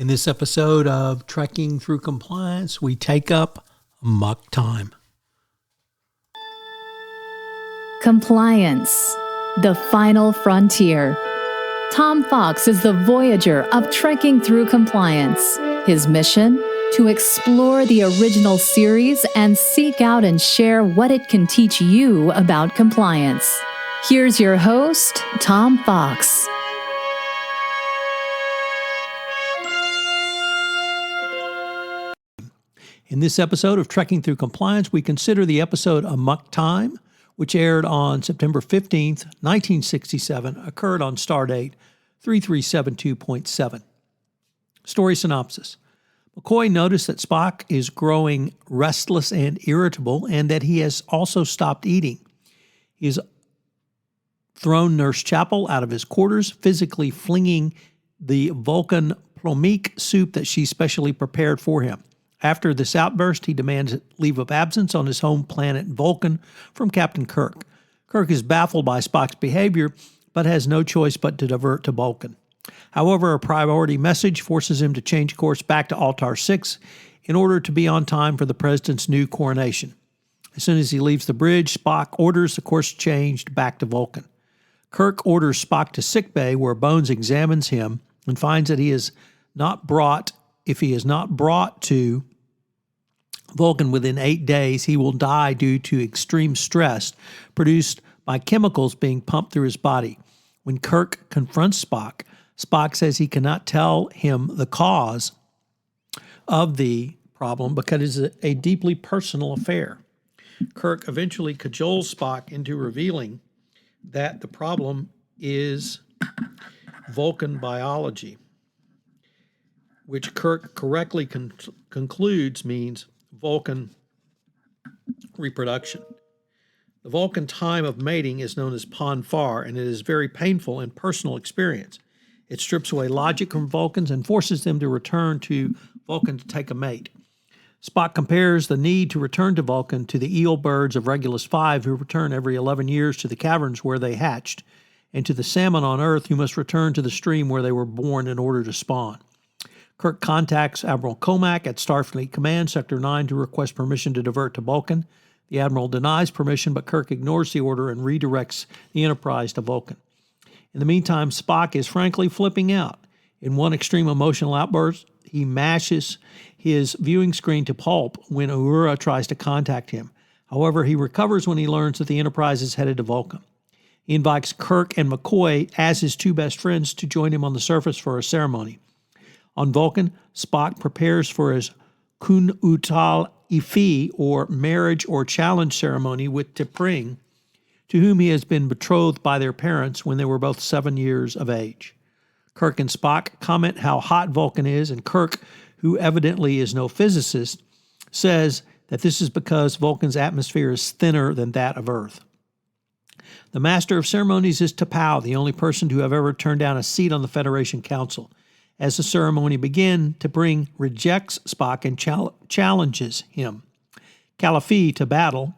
In this episode of Trekking Through Compliance, we take up Amok Time. Compliance, the final frontier. Tom Fox is the voyager of Trekking Through Compliance. His mission? To explore the original series and seek out and share what it can teach you about compliance. Here's your host, Tom Fox. In this episode of Trekking Through Compliance, we consider the episode Amok Time, which aired on September 15th, 1967, occurred on stardate 3372.7. Story synopsis. McCoy noticed that Spock is growing restless and irritable and that he has also stopped eating. He has thrown Nurse Chapel out of his quarters, physically flinging the Vulcan plomeek soup that she specially prepared for him. After this outburst, he demands leave of absence on his home planet Vulcan from Captain Kirk. Kirk is baffled by Spock's behavior, but has no choice but to divert to Vulcan. However, a priority message forces him to change course back to Altar 6 in order to be on time for the President's new coronation. As soon as he leaves the bridge, Spock orders the course changed back to Vulcan. Kirk orders Spock to sickbay, where Bones examines him and finds that if he is not brought to Vulcan within 8 days, he will die due to extreme stress produced by chemicals being pumped through his body. When Kirk confronts Spock, Spock says he cannot tell him the cause of the problem because it is a deeply personal affair. Kirk eventually cajoles Spock into revealing that the problem is Vulcan biology, which Kirk correctly concludes means Vulcan reproduction. The Vulcan time of mating is known as Farr, and it is a very painful and personal experience. It strips away logic from Vulcans and forces them to return to Vulcan to take a mate. Spock compares the need to return to Vulcan to the eel birds of Regulus 5 who return every 11 years to the caverns where they hatched, and to the salmon on Earth who must return to the stream where they were born in order to spawn. Kirk contacts Admiral Comac at Starfleet Command Sector 9 to request permission to divert to Vulcan. The Admiral denies permission, but Kirk ignores the order and redirects the Enterprise to Vulcan. In the meantime, Spock is frankly flipping out. In one extreme emotional outburst, he mashes his viewing screen to pulp when Uhura tries to contact him. However, he recovers when he learns that the Enterprise is headed to Vulcan. He invites Kirk and McCoy as his two best friends to join him on the surface for a ceremony. On Vulcan, Spock prepares for his Kun Utal Ifi, or marriage or challenge ceremony, with T'Pring, to whom he has been betrothed by their parents when they were both 7 years of age. Kirk and Spock comment how hot Vulcan is, and Kirk, who evidently is no physicist, says that this is because Vulcan's atmosphere is thinner than that of Earth. The master of ceremonies is T'Pau, the only person to have ever turned down a seat on the Federation Council. As the ceremony begins, T'Pring rejects Spock and challenges him, Caliphie, to battle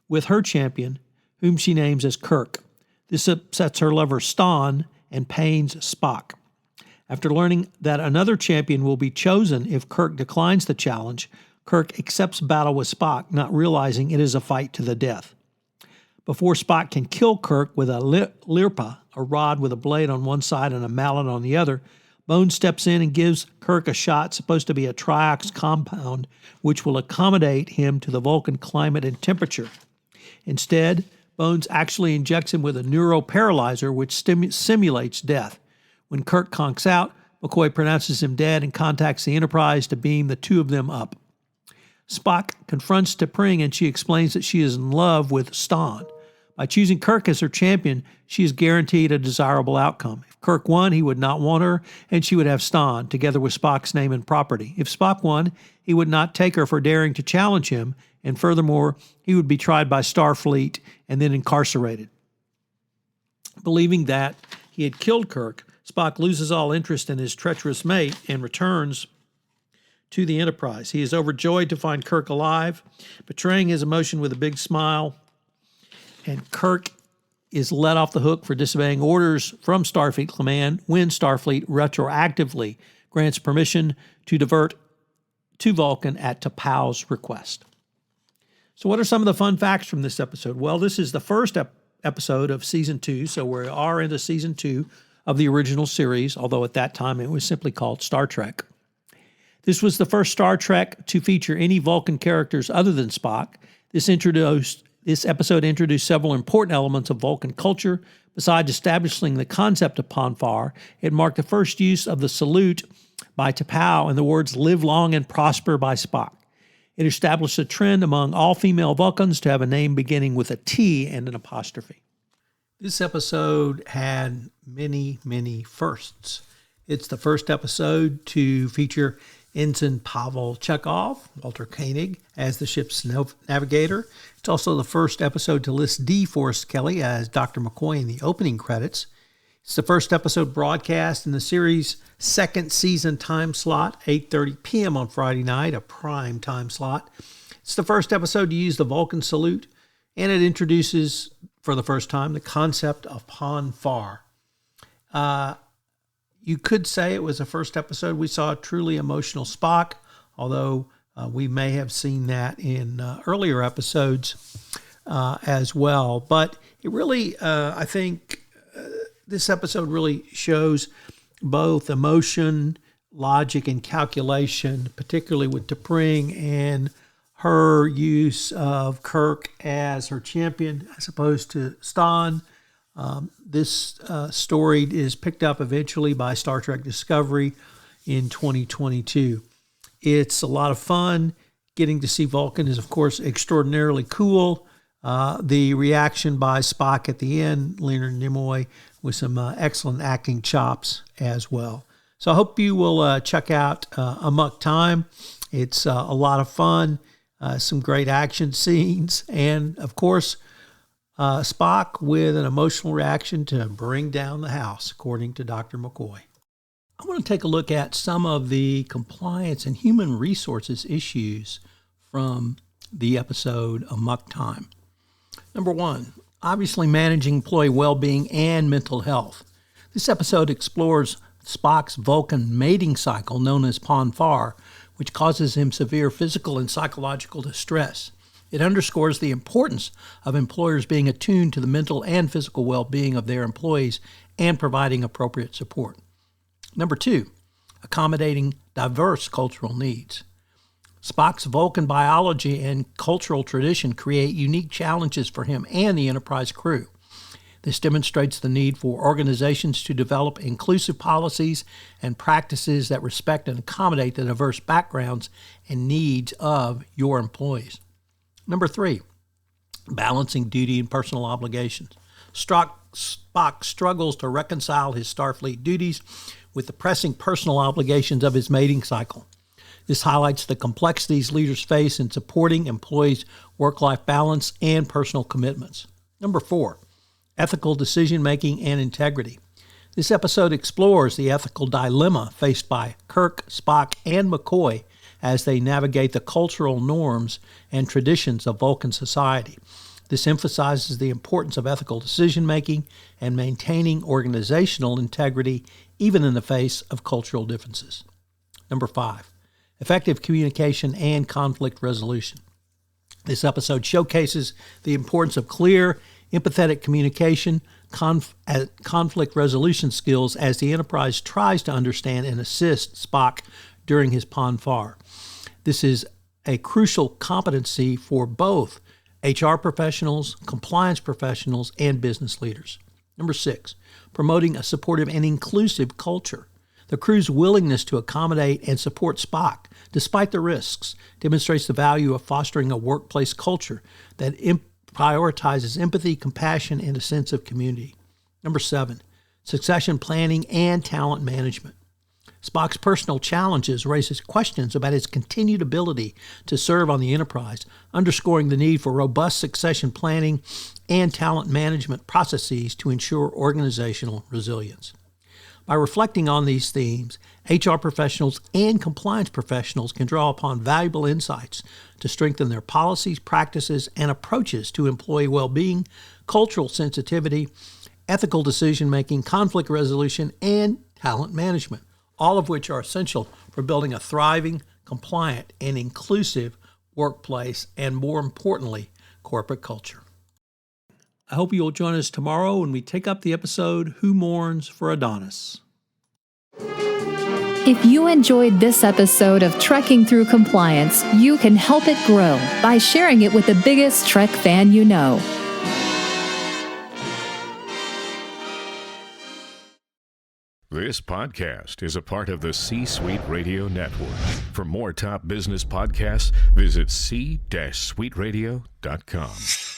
with her champion, whom she names as Kirk. This upsets her lover Stan and pains Spock. After learning that another champion will be chosen if Kirk declines the challenge, Kirk accepts battle with Spock, not realizing it is a fight to the death. Before Spock can kill Kirk with a lirpa, a rod with a blade on one side and a mallet on the other, Bones steps in and gives Kirk a shot supposed to be a triox compound, which will accommodate him to the Vulcan climate and temperature. Instead, Bones actually injects him with a neuroparalyzer, which simulates death. When Kirk conks out, McCoy pronounces him dead and contacts the Enterprise to beam the two of them up. Spock confronts T'Pring, and she explains that she is in love with Stan. By choosing Kirk as her champion, she is guaranteed a desirable outcome. If Kirk won, he would not want her, and she would have Stan, together with Spock's name and property. If Spock won, he would not take her for daring to challenge him, and furthermore, he would be tried by Starfleet and then incarcerated. Believing that he had killed Kirk, Spock loses all interest in his treacherous mate and returns to the Enterprise. He is overjoyed to find Kirk alive, betraying his emotion with a big smile, and Kirk is let off the hook for disobeying orders from Starfleet Command when Starfleet retroactively grants permission to divert to Vulcan at T'Pau's request. So what are some of the fun facts from this episode? Well, this is the first episode of Season 2, so we are into Season 2 of the original series, although at that time it was simply called Star Trek. This was the first Star Trek to feature any Vulcan characters other than Spock. This episode introduced several important elements of Vulcan culture. Besides establishing the concept upon Farr, it marked the first use of the salute by T'Pau and the words "live long and prosper" by Spock. It established a trend among all female Vulcans to have a name beginning with a T and an apostrophe. This episode had many, many firsts. It's the first episode to feature Ensign Pavel Chekhov, Walter Koenig, as the ship's navigator. It's also the first episode to list DeForest Kelley as Dr. McCoy in the opening credits. It's the first episode broadcast in the series' second season time slot, 8:30 p.m. on Friday night, a prime time slot. It's the first episode to use the Vulcan salute, and it introduces, for the first time, the concept of upon Farr. You could say it was the first episode we saw a truly emotional Spock, although we may have seen that in earlier episodes as well. But it really, I think, this episode really shows both emotion, logic, and calculation, particularly with T'Pring and her use of Kirk as her champion as opposed to Stan. This story is picked up eventually by Star Trek Discovery in 2022. It's a lot of fun. Getting to see Vulcan is, of course, extraordinarily cool. The reaction by Spock at the end, Leonard Nimoy, with some excellent acting chops as well. So I hope you will check out Amok Time. It's a lot of fun, some great action scenes, and, of course, Spock with an emotional reaction to bring down the house, according to Dr. McCoy. I want to take a look at some of the compliance and human resources issues from the episode Amok Time. Number one, obviously managing employee well-being and mental health. This episode explores Spock's Vulcan mating cycle, known as upon Farr, which causes him severe physical and psychological distress. It underscores the importance of employers being attuned to the mental and physical well-being of their employees and providing appropriate support. Number two, accommodating diverse cultural needs. Spock's Vulcan biology and cultural tradition create unique challenges for him and the Enterprise crew. This demonstrates the need for organizations to develop inclusive policies and practices that respect and accommodate the diverse backgrounds and needs of your employees. Number three, balancing duty and personal obligations. Spock struggles to reconcile his Starfleet duties with the pressing personal obligations of his mating cycle. This highlights the complexities leaders face in supporting employees' work-life balance and personal commitments. Number four, ethical decision-making and integrity. This episode explores the ethical dilemma faced by Kirk, Spock, and McCoy as they navigate the cultural norms and traditions of Vulcan society. This emphasizes the importance of ethical decision-making and maintaining organizational integrity even in the face of cultural differences. Number five, effective communication and conflict resolution. This episode showcases the importance of clear, empathetic communication, conflict resolution skills as the Enterprise tries to understand and assist Spock during his upon Farr. This is a crucial competency for both HR professionals, compliance professionals, and business leaders. Number six, promoting a supportive and inclusive culture. The crew's willingness to accommodate and support Spock, despite the risks, demonstrates the value of fostering a workplace culture that prioritizes empathy, compassion, and a sense of community. Number seven, succession planning and talent management. Spock's personal challenges raises questions about his continued ability to serve on the Enterprise, underscoring the need for robust succession planning and talent management processes to ensure organizational resilience. By reflecting on these themes, HR professionals and compliance professionals can draw upon valuable insights to strengthen their policies, practices, and approaches to employee well-being, cultural sensitivity, ethical decision-making, conflict resolution, and talent management, all of which are essential for building a thriving, compliant, and inclusive workplace, and more importantly, corporate culture. I hope you'll join us tomorrow when we take up the episode, Who Mourns for Adonis? If you enjoyed this episode of Trekking Through Compliance, you can help it grow by sharing it with the biggest Trek fan you know. This podcast is a part of the C-Suite Radio Network. For more top business podcasts, visit c-suiteradio.com.